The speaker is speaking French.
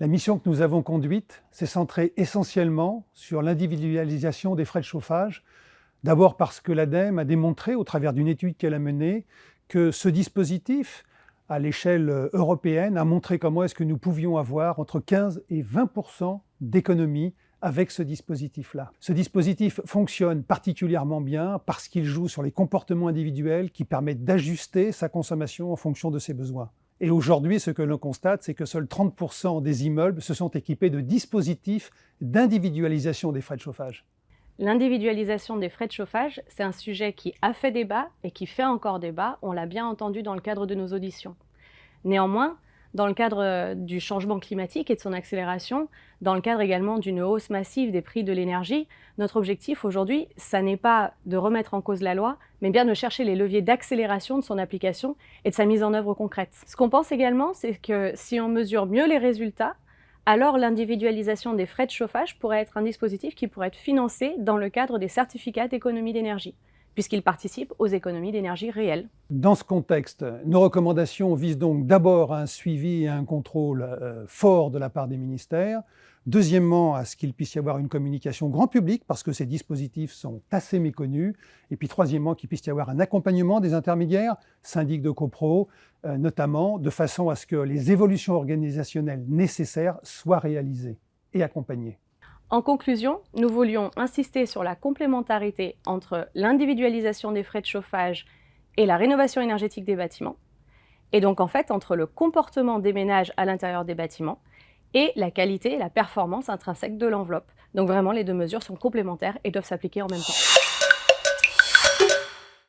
La mission que nous avons conduite s'est centrée essentiellement sur l'individualisation des frais de chauffage. D'abord parce que l'ADEME a démontré, au travers d'une étude qu'elle a menée, que ce dispositif, à l'échelle européenne, a montré comment est-ce que nous pouvions avoir entre 15 et 20% d'économies avec ce dispositif-là. Ce dispositif fonctionne particulièrement bien parce qu'il joue sur les comportements individuels qui permettent d'ajuster sa consommation en fonction de ses besoins. Et aujourd'hui, ce que l'on constate, c'est que seuls 30% des immeubles se sont équipés de dispositifs d'individualisation des frais de chauffage. L'individualisation des frais de chauffage, c'est un sujet qui a fait débat et qui fait encore débat, on l'a bien entendu dans le cadre de nos auditions. Néanmoins, dans le cadre du changement climatique et de son accélération, dans le cadre également d'une hausse massive des prix de l'énergie, notre objectif aujourd'hui, ça n'est pas de remettre en cause la loi, mais bien de chercher les leviers d'accélération de son application et de sa mise en œuvre concrète. Ce qu'on pense également, c'est que si on mesure mieux les résultats, alors l'individualisation des frais de chauffage pourrait être un dispositif qui pourrait être financé dans le cadre des certificats d'économie d'énergie, puisqu'il participe aux économies d'énergie réelles. Dans ce contexte, nos recommandations visent donc d'abord à un suivi et à un contrôle fort de la part des ministères. Deuxièmement, à ce qu'il puisse y avoir une communication grand public, parce que ces dispositifs sont assez méconnus. Et puis troisièmement, qu'il puisse y avoir un accompagnement des intermédiaires, syndics de copro, notamment, de façon à ce que les évolutions organisationnelles nécessaires soient réalisées et accompagnées. En conclusion, nous voulions insister sur la complémentarité entre l'individualisation des frais de chauffage et la rénovation énergétique des bâtiments, et donc en fait entre le comportement des ménages à l'intérieur des bâtiments et la qualité et la performance intrinsèque de l'enveloppe. Donc vraiment, les deux mesures sont complémentaires et doivent s'appliquer en même temps.